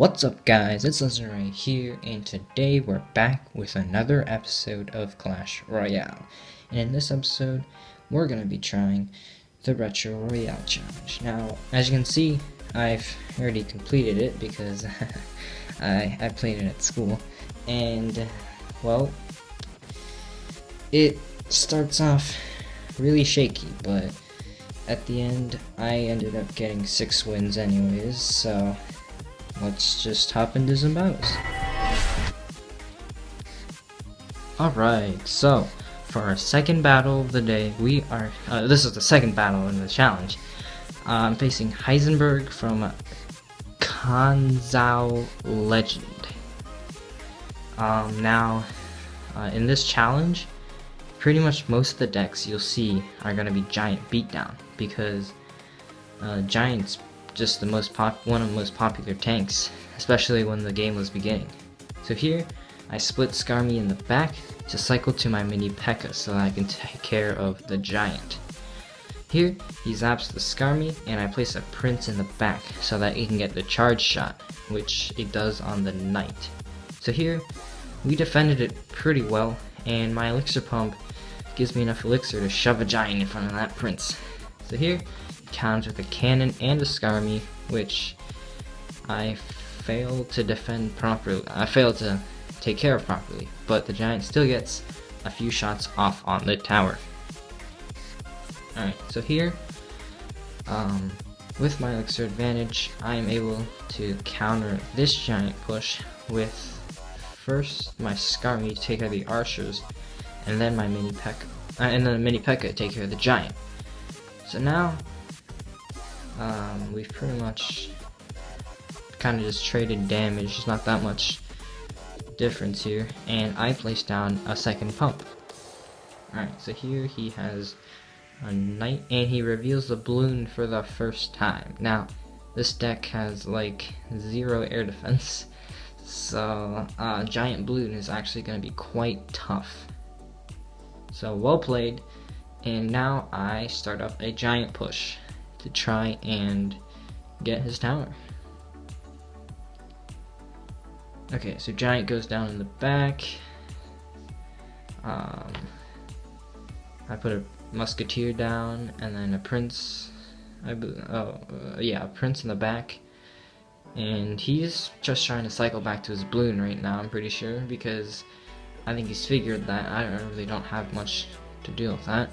What's up guys, it's Legendary here, and today we're back with another episode of Clash Royale. And in this episode, we're going to be trying the Retro Royale Challenge. Now, as you can see, I've already completed it because I played it at school. And, well, it starts off really shaky, but at the end, I ended up getting 6 wins anyways, so let's just hop into some battles. Alright, so for our second battle of the day, we are, this is the second battle in the challenge. I'm facing Heisenberg from Kanzao Legend. In this challenge, pretty much most of the decks you'll see are going to be Giant Beatdown, because Giant's just one of the most popular tanks, especially when the game was beginning. So here, I split Skarmy in the back to cycle to my mini Pekka so that I can take care of the Giant. Here, he zaps the Skarmy, and I place a Prince in the back so that he can get the charge shot, which it does on the Knight. So here, we defended it pretty well, and my elixir pump gives me enough elixir to shove a Giant in front of that Prince. So here, counters with a cannon and a Skarmy, which I failed to defend properly. I failed to take care of properly, but the Giant still gets a few shots off on the tower. Alright, so here, with my elixir advantage, I am able to counter this Giant push with first my Skarmy to take care of the archers, and then my mini Pekka, to take care of the Giant. So now, we've pretty much kind of just traded damage. There's not that much difference here, and I placed down a second pump. Alright, so here he has a Knight, and he reveals the balloon for the first time. Now, this deck has like 0 air defense, so Giant Balloon is actually going to be quite tough. So well played, and now I start up a Giant push to try and get his tower. Okay, so Giant goes down in the back. I put a Musketeer down, and then a Prince. A Prince in the back. And he's just trying to cycle back to his balloon right now, I'm pretty sure, because I think he's figured that I really don't have much to deal with that.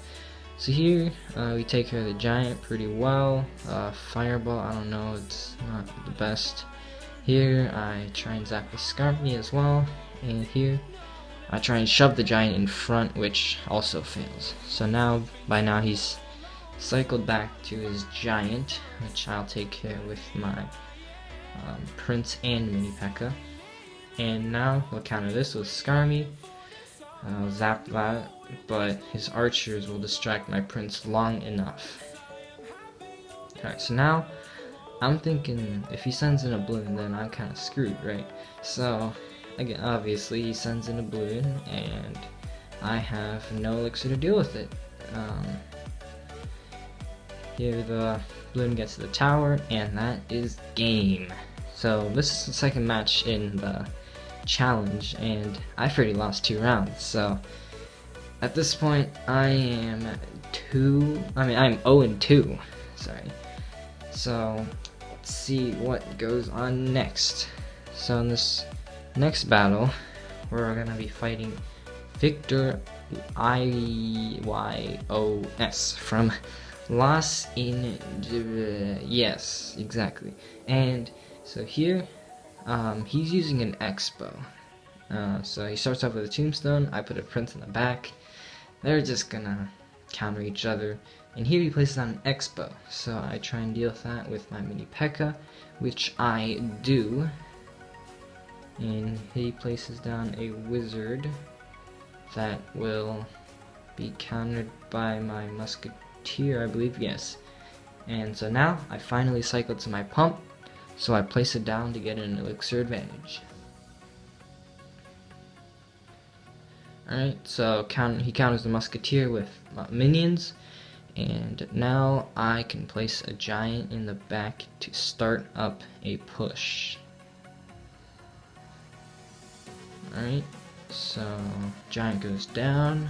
So here, we take care of the Giant pretty well. Fireball, I don't know, it's not the best. Here, I try and zap the Skarmy as well. And here, I try and shove the Giant in front, which also fails. So now, by now, he's cycled back to his Giant, which I'll take care with my Prince and mini Pekka. And now, we'll counter this with Skarmy. I'll zap that, but his archers will distract my Prince long enough. Alright, so now I'm thinking if he sends in a balloon, then I'm kind of screwed, right? So, again, obviously he sends in a balloon, and I have no elixir to deal with it. Here the balloon gets to the tower, and that is game. So this is the second match in the challenge, and I've already lost 2 rounds, so at this point I'm 0-2, sorry. So let's see what goes on next. So in this next battle, we're gonna be fighting Victor IYOS from Los Angeles. Yes, exactly. And so here, he's using an X-bow. So he starts off with a tombstone, I put a Prince in the back. They're just gonna counter each other. And here he places on an X-bow. So I try and deal with that with my mini Pekka, which I do. And he places down a wizard that will be countered by my Musketeer, I believe, yes. And so now I finally cycle to my pump. So I place it down to get an elixir advantage. Alright, so he counters the Musketeer with minions, and now I can place a Giant in the back to start up a push. Alright, so giant goes down.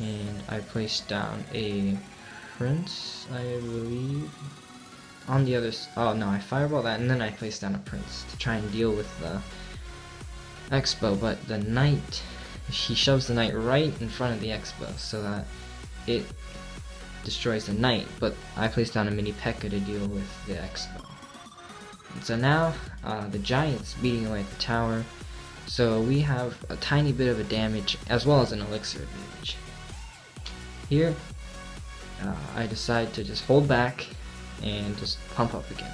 And I place down a prince, I believe. On the other oh no, I fireball that and then I place down a prince to try and deal with the Expo, but the knight, he shoves the knight right in front of the Expo so that it destroys the knight, but I place down a mini Pekka to deal with the Expo. And so now the giant's beating away at the tower, so we have a tiny bit of a damage as well as an elixir advantage. Here, I decide to just hold back and just pump up again.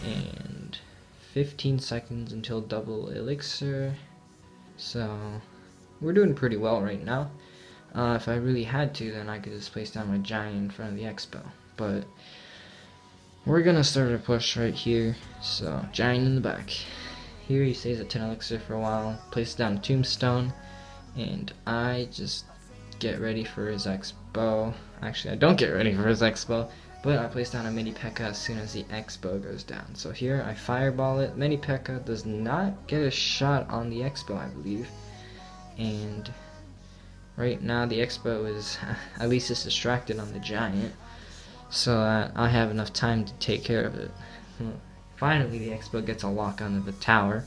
And 15 seconds until double elixir, so we're doing pretty well right now. If I really had to, then I could just place down my giant in front of the Expo, but we're gonna start a push right here, so giant in the back. Here he stays at 10 elixir for a while, places down a tombstone, and I just get ready for his Expo. Actually, I don't get ready for his Expo, but I place down a mini Pekka as soon as the Expo goes down. So here I fireball it. Mini Pekka does not get a shot on the Expo, I believe. And right now the Expo is at least it's distracted on the giant, so that I have enough time to take care of it. Finally the Expo gets a lock onto the tower,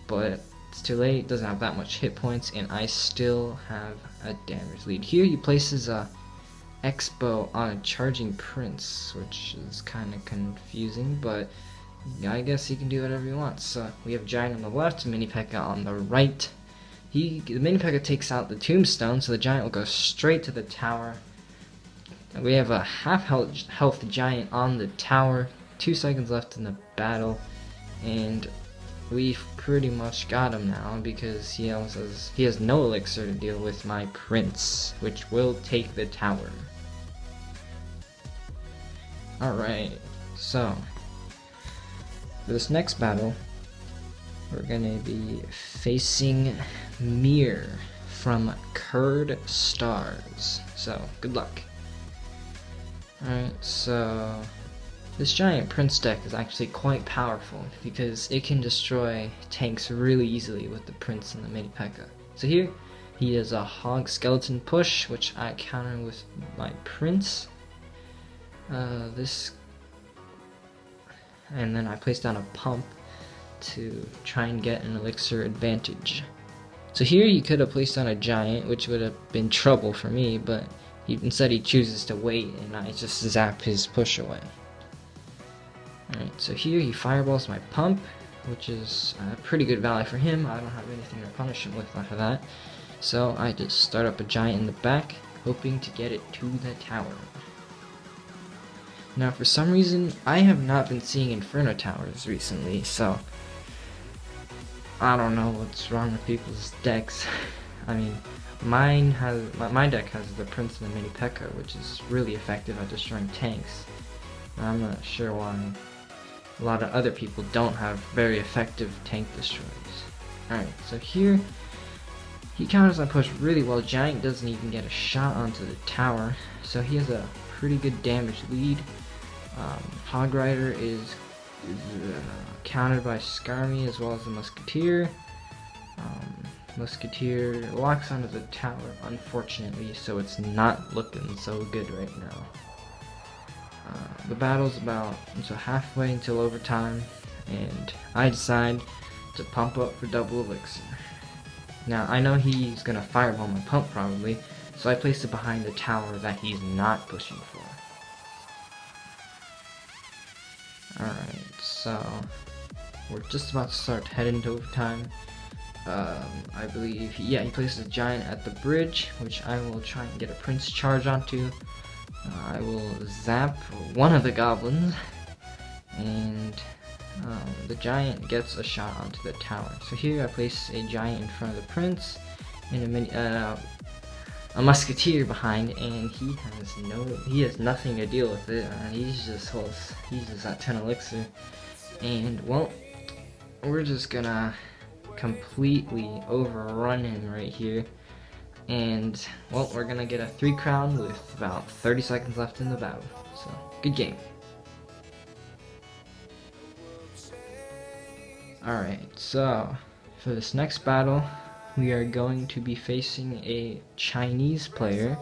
but it's too late, doesn't have that much hit points, and I still have a damage lead. Here he places a Expo on a charging prince, which is kind of confusing, but I guess he can do whatever he wants. So we have giant on the left, mini Pekka on the right. The mini Pekka takes out the tombstone, so the giant will go straight to the tower. And we have a half health giant on the tower, 2 seconds left in the battle, and we've pretty much got him now because he has no elixir to deal with my prince, which will take the tower. Alright, so for this next battle, we're gonna be facing Mir from Curd Stars. So good luck. Alright, so this giant prince deck is actually quite powerful because it can destroy tanks really easily with the prince and the mini Pekka. So here, he does a hog skeleton push, which I counter with my prince. And then I place down a pump to try and get an elixir advantage. So here he could have placed down a giant, which would have been trouble for me, but instead he chooses to wait and I just zap his push away. Alright, so here he fireballs my pump, which is a pretty good value for him. I don't have anything to punish him with after that. So I just start up a giant in the back, hoping to get it to the tower. Now for some reason, I have not been seeing Inferno Towers recently, so I don't know what's wrong with people's decks. I mean, my deck has the Prince and the Mini Pekka, which is really effective at destroying tanks. I'm not sure why a lot of other people don't have very effective tank destroyers. Alright, so here, he counters my push really well. Giant doesn't even get a shot onto the tower, so he has a pretty good damage lead. Hog Rider is countered by Skarmy as well as the Musketeer. Musketeer locks onto the tower, unfortunately, so it's not looking so good right now. The battle's about halfway until overtime, and I decide to pump up for double elixir. Now, I know he's gonna fireball my pump probably, so I place it behind the tower that he's not pushing for. Alright, so we're just about to start heading to overtime. I believe, he places a giant at the bridge, which I will try and get a prince charge onto. I will zap one of the goblins, and the giant gets a shot onto the tower. So here I place a giant in front of the prince, and a musketeer behind, and he has nothing to deal with it. He's just at 10 elixir, and well, we're just gonna completely overrun him right here. And, well, we're gonna get a 3 crown with about 30 seconds left in the battle. So, good game. Alright, so for this next battle, we are going to be facing a Chinese player,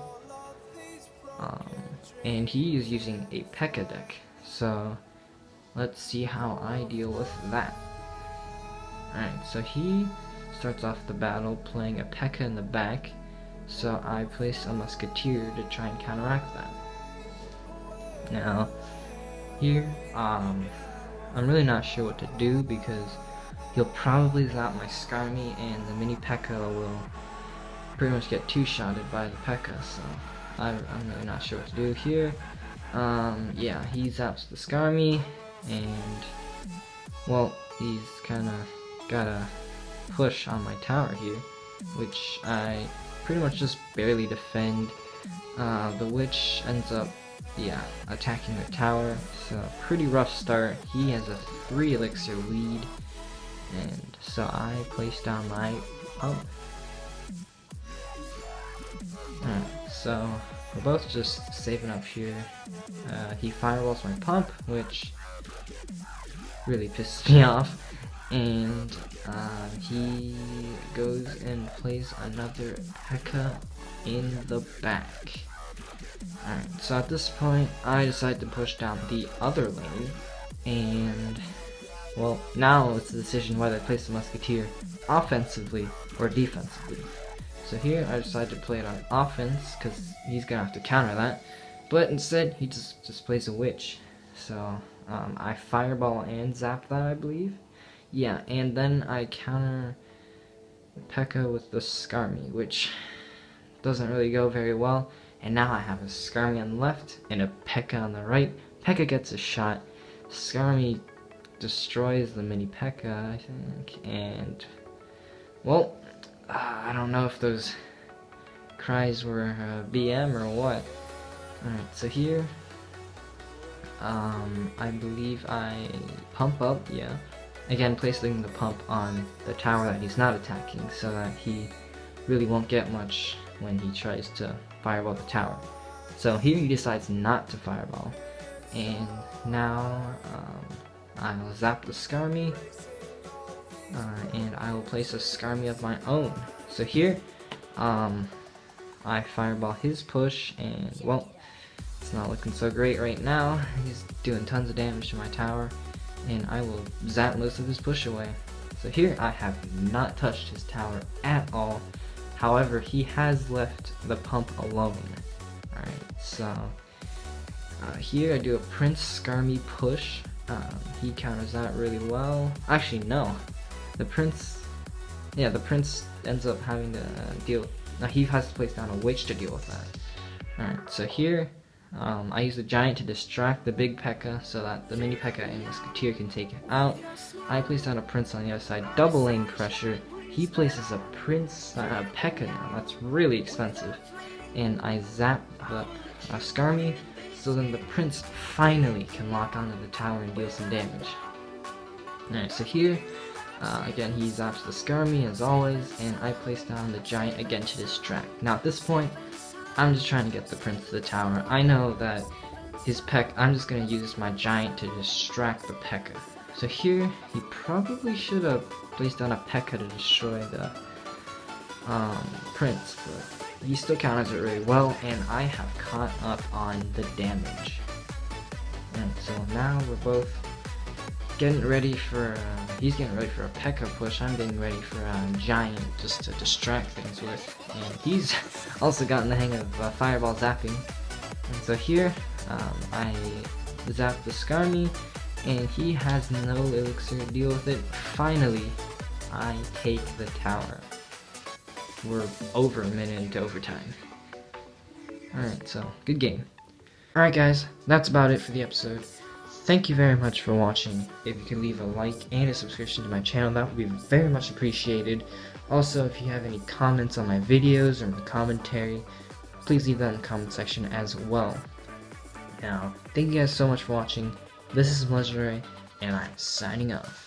and he is using a Pekka deck. So let's see how I deal with that. Alright, so he starts off the battle playing a Pekka in the back, so I place a Musketeer to try and counteract that. Now, here, I'm really not sure what to do because he'll probably zap my Skarmy and the mini Pekka will pretty much get two-shotted by the Pekka, so I'm really not sure what to do here. Yeah, he zaps the Skarmy, and, well, he's kinda got a push on my tower here, which I pretty much just barely defend. The Witch ends up, yeah, attacking the tower, so pretty rough start. He has a 3 elixir lead, and so I place down my pump. Alright, so we're both just saving up here. He fireballs my pump, which really pisses me off, and he goes and plays another Pekka in the back. Alright, so at this point, I decide to push down the other lane, and, well, now it's the decision whether I place the Musketeer offensively or defensively. So here, I decide to play it on offense, because he's gonna have to counter that, but instead, he just plays a Witch. So, I fireball and zap that, I believe. Yeah, and then I counter Pekka with the Skarmy, which doesn't really go very well. And now I have a Skarmy on the left and a Pekka on the right. Pekka gets a shot. Skarmy destroys the mini Pekka, I think. And, well, I don't know if those cries were BM or what. Alright, so here, I believe I pump up, yeah. Again, placing the pump on the tower that he's not attacking so that he really won't get much when he tries to fireball the tower. So here he decides not to fireball, and now I'll zap the Skarmy, and I will place a Skarmy of my own. So here, I fireball his push, and, well, it's not looking so great right now. He's doing tons of damage to my tower, and I will zap most of his push away. So here I have not touched his tower at all. However, he has left the pump alone. Alright, so here I do a Prince Skarmy push. He counters that really well. Actually, no. The Prince ends up having to deal. Now he has to place down a Witch to deal with that. Alright, so here I use the Giant to distract the big Pekka so that the mini Pekka and Musketeer can take it out. I place down a Prince on the other side, double lane pressure. He places a Pekka now, that's really expensive. And I zap the Skarmy, so then the Prince finally can lock onto the tower and deal some damage. Alright, so here, again he zaps the Skarmy as always, and I place down the Giant again to distract. Now at this point, I'm just trying to get the Prince to the tower. I know that his I'm just going to use my Giant to distract the Pekka. So here, he probably should have placed down a Pekka to destroy the Prince, but he still counters it really well, and I have caught up on the damage. And so now we're both getting ready for, he's getting ready for a Pekka push, I'm getting ready for a Giant just to distract things with, and he's also gotten the hang of fireball zapping. And so here, I zap the Skarmy, and he has no elixir to deal with it. Finally, I take the tower. We're over a minute into overtime. Alright, so, good game. Alright guys, that's about it for the episode. Thank you very much for watching. If you could leave a like and a subscription to my channel, that would be very much appreciated. Also, if you have any comments on my videos or my commentary, please leave that in the comment section as well. Now, thank you guys so much for watching. This is Legendary, and I'm signing off.